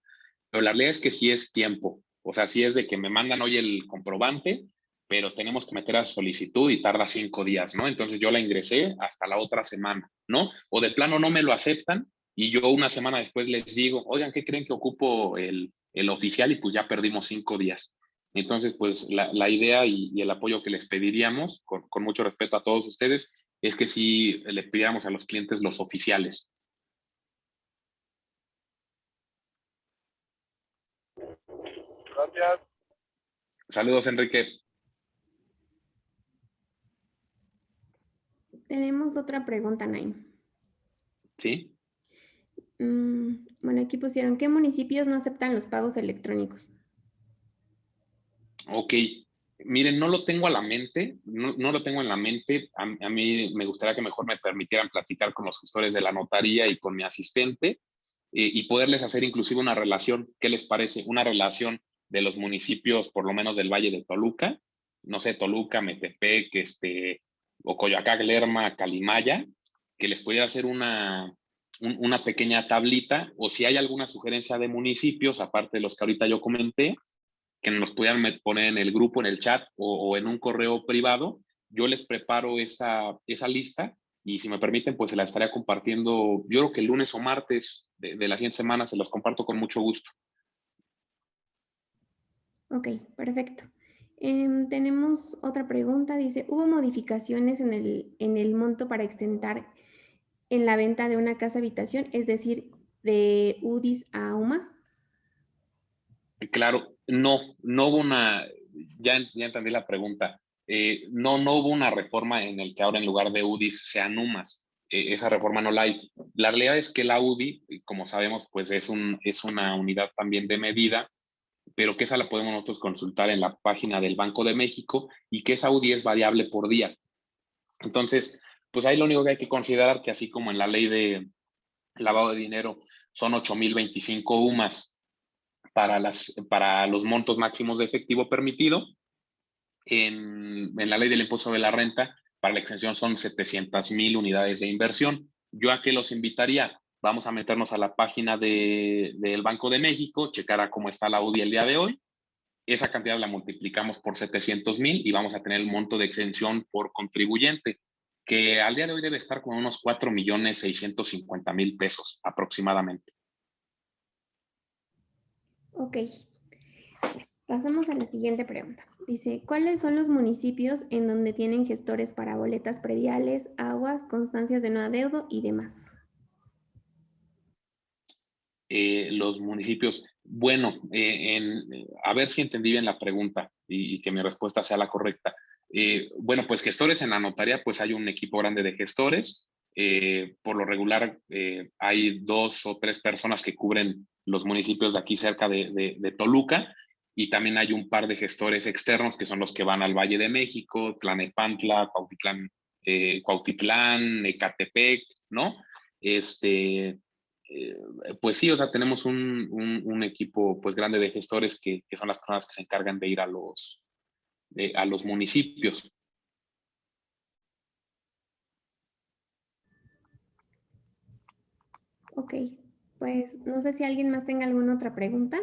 pero la realidad es que sí es tiempo. O sea, sí es de que me mandan hoy el comprobante, pero tenemos que meter a solicitud y tarda 5 días, ¿no? Entonces yo la ingresé hasta la otra semana, ¿no? O de plano no me lo aceptan y yo una semana después les digo, oigan, ¿qué creen que ocupo el oficial? Y pues ya perdimos 5 días. Entonces, pues la idea y el apoyo que les pediríamos, con mucho respeto a todos ustedes, es que sí le pidiéramos a los clientes los oficiales. Gracias. Saludos, Enrique. Tenemos otra pregunta, Naim. ¿Sí? Bueno, aquí pusieron, ¿qué municipios no aceptan los pagos electrónicos? Ok. Miren, no lo tengo a la mente, no lo tengo en la mente. A mí me gustaría que mejor me permitieran platicar con los gestores de la notaría y con mi asistente, y poderles hacer inclusive una relación. ¿Qué les parece? Una relación de los municipios, por lo menos del Valle de Toluca, no sé, Toluca, Metepec, Ocoyoacán, Lerma, Calimaya, que les pudiera hacer una pequeña tablita, o si hay alguna sugerencia de municipios, aparte de los que ahorita yo comenté, que nos pudieran poner en el grupo, en el chat o en un correo privado. Yo les preparo esa lista y si me permiten, pues se la estaré compartiendo, yo creo que el lunes o martes de la siguiente semana se los comparto con mucho gusto. Ok, perfecto. Tenemos otra pregunta, dice, ¿hubo modificaciones en el monto para exentar en la venta de una casa habitación, es decir, de UDIs a UMA? Claro, no hubo ya entendí la pregunta. No hubo una reforma en el que ahora en lugar de UDIs sean UMAs. Esa reforma no la hay. La realidad es que la UDI, como sabemos, pues es una unidad también de medida, pero que esa la podemos nosotros consultar en la página del Banco de México, y que esa UDI es variable por día. Entonces, pues ahí lo único que hay que considerar que así como en la ley de lavado de dinero son 8,025 UMAs para los montos máximos de efectivo permitido, en la ley del impuesto de la renta, para la exención son 700,000 unidades de inversión. ¿Yo a qué los invitaría? Vamos a meternos a la página del Banco de México, checar a cómo está la UDI el día de hoy. Esa cantidad la multiplicamos por 700,000 y vamos a tener el monto de exención por contribuyente, que al día de hoy debe estar con unos 4,650,000 pesos aproximadamente. Ok. Pasamos a la siguiente pregunta. Dice, ¿cuáles son los municipios en donde tienen gestores para boletas prediales, aguas, constancias de no adeudo y demás? Los municipios, bueno, a ver si entendí bien la pregunta y que mi respuesta sea la correcta. Bueno, pues gestores en la notaría, pues hay un equipo grande de gestores. Por lo regular, hay 2 o 3 personas que cubren los municipios de aquí cerca de Toluca, y también hay un par de gestores externos que son los que van al Valle de México, Tlanepantla, Cuautitlán Cuautitlán, Ecatepec, ¿no? Pues sí, o sea, tenemos un equipo pues grande de gestores que son las personas que se encargan de ir a los municipios. Ok, pues no sé si alguien más tenga alguna otra pregunta.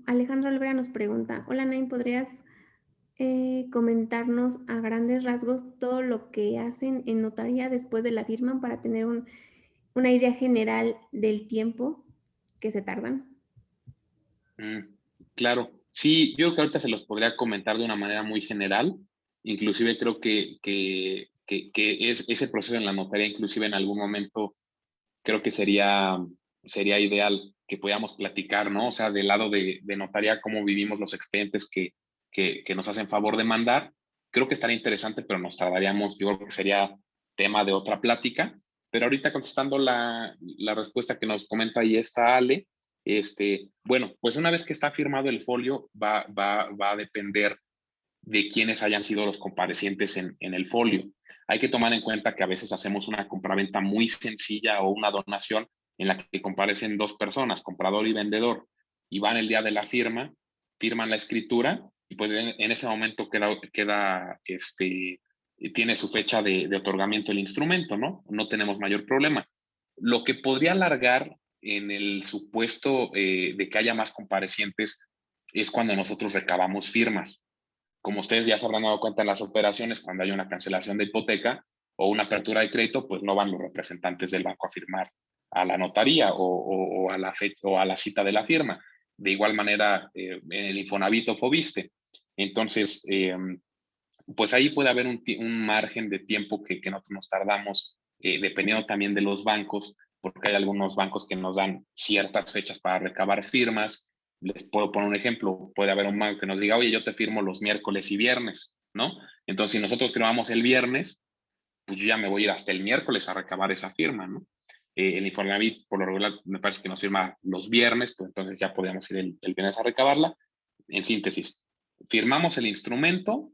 Alejandro Olvera nos pregunta, hola Naim, ¿podrías comentarnos a grandes rasgos todo lo que hacen en notaría después de la firma para tener una idea general del tiempo que se tardan? Claro, sí, yo creo que ahorita se los podría comentar de una manera muy general. Inclusive creo que es ese proceso en la notaría, inclusive en algún momento creo que sería ideal que podamos platicar, ¿no? O sea, del lado de notaría, cómo vivimos los expedientes que nos hacen favor de mandar. Creo que estaría interesante, pero nos tardaríamos, yo creo que sería tema de otra plática. Pero ahorita contestando la respuesta que nos comenta ahí está Ale, bueno, pues una vez que está firmado el folio, va a depender de quiénes hayan sido los comparecientes en el folio. Hay que tomar en cuenta que a veces hacemos una compraventa muy sencilla o una donación en la que comparecen dos personas, comprador y vendedor, y van el día de la firma, firman la escritura y pues en ese momento tiene su fecha de otorgamiento el instrumento, ¿no? No tenemos mayor problema. Lo que podría alargar en el supuesto de que haya más comparecientes es cuando nosotros recabamos firmas. Como ustedes ya se habrán dado cuenta en las operaciones, cuando hay una cancelación de hipoteca o una apertura de crédito, pues no van los representantes del banco a firmar a la notaría o a la cita de la firma. De igual manera, en el Infonavit o Fobiste. Entonces, pues ahí puede haber un margen de tiempo que nosotros nos tardamos, dependiendo también de los bancos, porque hay algunos bancos que nos dan ciertas fechas para recabar firmas. Les puedo poner un ejemplo, puede haber un banco que nos diga, oye, yo te firmo los miércoles y viernes, ¿no? Entonces, si nosotros firmamos el viernes, pues yo ya me voy a ir hasta el miércoles a recabar esa firma, ¿no? El Infonavit, por lo regular, me parece que nos firma los viernes, pues entonces ya podríamos ir el viernes a recabarla. En síntesis, firmamos el instrumento.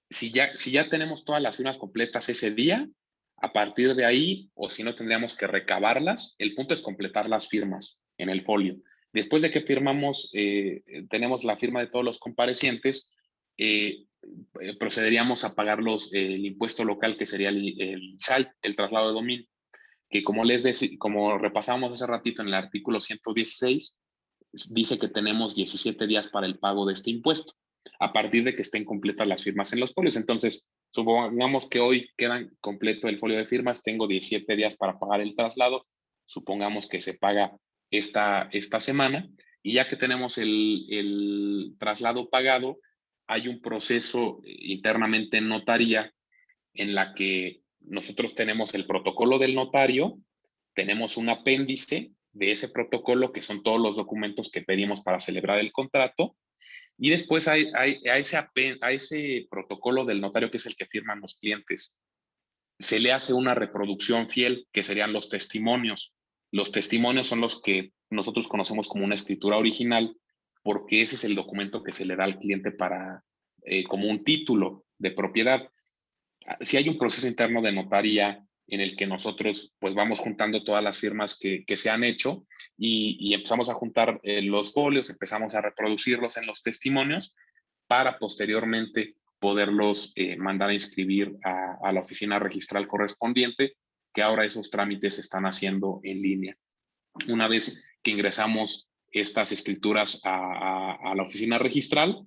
Si ya tenemos todas las firmas completas ese día, a partir de ahí, o si no, tendríamos que recabarlas. El punto es completar las firmas en el folio. Después de que firmamos, tenemos la firma de todos los comparecientes, procederíamos a pagar el impuesto local, que sería el SAI, el traslado de dominio, que como repasamos hace ratito en el artículo 116, dice que tenemos 17 días para el pago de este impuesto, a partir de que estén completas las firmas en los folios. Entonces, supongamos que hoy quedan completo el folio de firmas, tengo 17 días para pagar el traslado, supongamos que se paga esta semana, y ya que tenemos el traslado pagado, hay un proceso internamente en notaría en la que nosotros tenemos el protocolo del notario, tenemos un apéndice de ese protocolo, que son todos los documentos que pedimos para celebrar el contrato, y después a ese protocolo del notario, que es el que firman los clientes, se le hace una reproducción fiel, que serían los testimonios. Los testimonios son los que nosotros conocemos como una escritura original, porque ese es el documento que se le da al cliente como un título de propiedad. Si hay un proceso interno de notaría en el que nosotros pues vamos juntando todas las firmas que se han hecho y empezamos a juntar los folios, empezamos a reproducirlos en los testimonios para posteriormente poderlos mandar a inscribir a la oficina registral correspondiente, que ahora esos trámites se están haciendo en línea. Una vez que ingresamos estas escrituras a la oficina registral,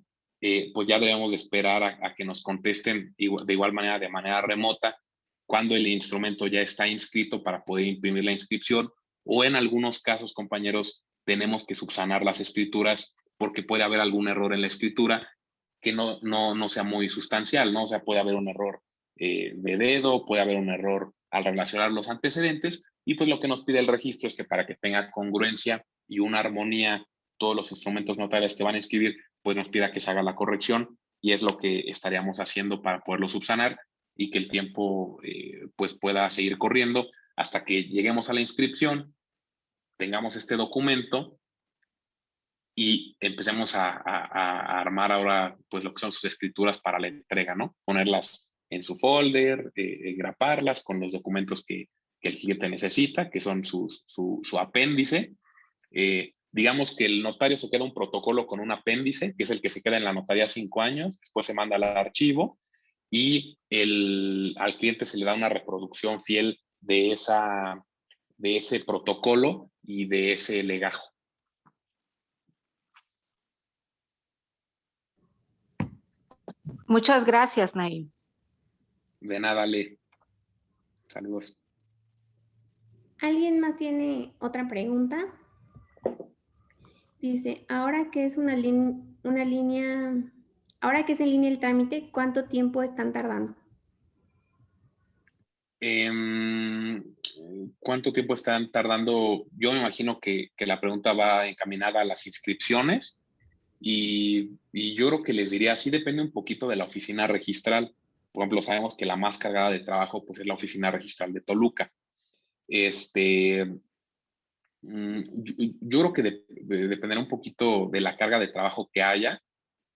pues ya debemos de esperar a que nos contesten de igual manera, de manera remota, cuando el instrumento ya está inscrito para poder imprimir la inscripción, o en algunos casos, compañeros, tenemos que subsanar las escrituras porque puede haber algún error en la escritura que no sea muy sustancial, ¿no? O sea, puede haber un error de dedo, puede haber un error al relacionar los antecedentes, y pues lo que nos pide el registro es que para que tenga congruencia y una armonía todos los instrumentos notariales que van a inscribir, pues nos pida que se haga la corrección, y es lo que estaríamos haciendo para poderlo subsanar y que el tiempo pues pueda seguir corriendo hasta que lleguemos a la inscripción, tengamos este documento y empecemos a armar ahora pues lo que son sus escrituras para la entrega, ¿no? Ponerlas en su folder, graparlas con los documentos que el cliente necesita, que son su apéndice. Digamos que el notario se queda un protocolo con un apéndice, que es el que se queda en la notaría 5 años, después se manda al archivo y al cliente se le da una reproducción fiel de ese protocolo y de ese legajo. Muchas gracias, Naim. De nada, Ale. Saludos. ¿Alguien más tiene otra pregunta? Dice, ahora que es ahora que es en línea el trámite, ¿cuánto tiempo están tardando? ¿Cuánto tiempo están tardando? Yo me imagino que la pregunta va encaminada a las inscripciones y yo creo que les diría, sí depende un poquito de la oficina registral. Por ejemplo, sabemos que la más cargada de trabajo pues, es la oficina registral de Toluca. Yo creo que dependerá un poquito de la carga de trabajo que haya,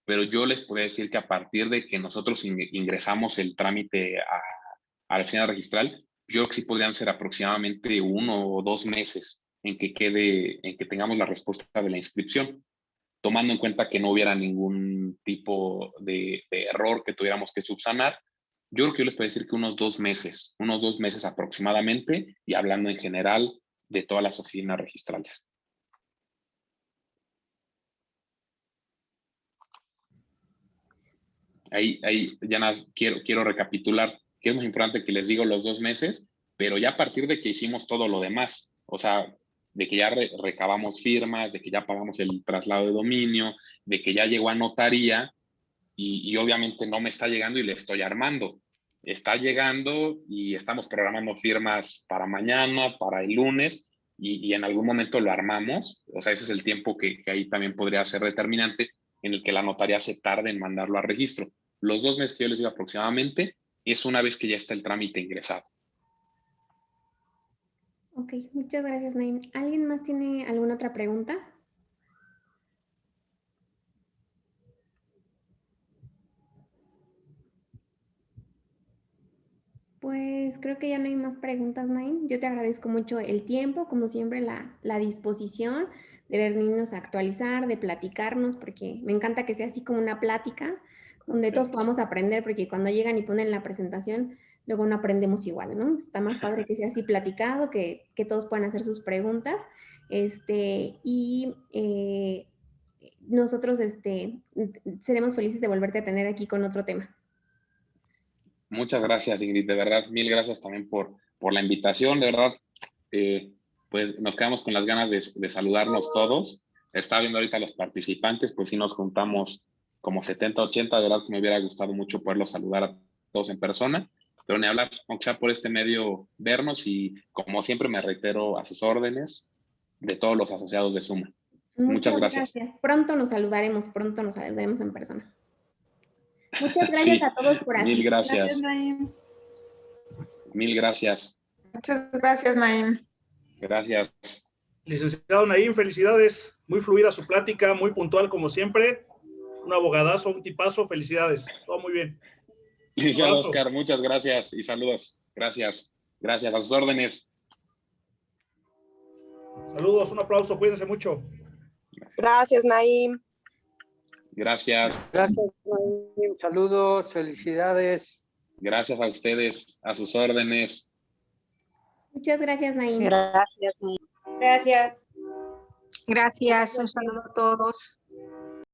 pero yo les podría decir que a partir de que nosotros ingresamos el trámite a la oficina registral, yo creo que sí podrían ser aproximadamente 1 o 2 meses en que tengamos la respuesta de la inscripción, tomando en cuenta que no hubiera ningún tipo de error que tuviéramos que subsanar. Yo creo que yo les puedo decir que unos 2 meses aproximadamente, y hablando en general de todas las oficinas registrales. Ahí ya nada, quiero recapitular que es muy importante que les digo los 2 meses, pero ya a partir de que hicimos todo lo demás, o sea, de que ya recabamos firmas, de que ya pagamos el traslado de dominio, de que ya llegó a notaría y obviamente no me está llegando y le estoy armando. Está llegando y estamos programando firmas para mañana, para el lunes y en algún momento lo armamos. O sea, ese es el tiempo que ahí también podría ser determinante en el que la notaría se tarde en mandarlo a registro. Los 2 meses que yo les digo aproximadamente es una vez que ya está el trámite ingresado. Ok, muchas gracias, Naim. ¿Alguien más tiene alguna otra pregunta? Pues creo que ya no hay más preguntas, Naim. Yo te agradezco mucho el tiempo, como siempre, la disposición de venirnos a actualizar, de platicarnos, porque me encanta que sea así como una plática donde todos podamos aprender, porque cuando llegan y ponen la presentación, luego no aprendemos igual, ¿no? Está más padre que sea así platicado, que todos puedan hacer sus preguntas. Nosotros seremos felices de volverte a tener aquí con otro tema. Muchas gracias, Ingrid. De verdad, mil gracias también por la invitación. De verdad, pues nos quedamos con las ganas de saludarnos todos. Estaba viendo ahorita a los participantes, pues sí nos juntamos como 70, 80. De verdad que me hubiera gustado mucho poderlos saludar a todos en persona, pero ni hablar, aunque sea por este medio, vernos y como siempre me reitero a sus órdenes de todos los asociados de Suma. Muchas gracias. Pronto nos saludaremos en persona. Muchas gracias Sí, a todos por asistir. Mil gracias. Gracias, Naim. Mil gracias. Muchas gracias, Naim. Gracias. Licenciado Naim, felicidades. Muy fluida su plática, muy puntual como siempre. Un abogadazo, un tipazo, felicidades. Todo muy bien. Licenciado Oscar, muchas gracias y saludos. Gracias. Gracias, a sus órdenes. Saludos, un aplauso, cuídense mucho. Gracias, Naim. Gracias. Gracias, Naim. Saludos, felicidades. Gracias a ustedes, a sus órdenes. Muchas gracias, Naim. Gracias, Naim. Gracias. Gracias, un saludo a todos.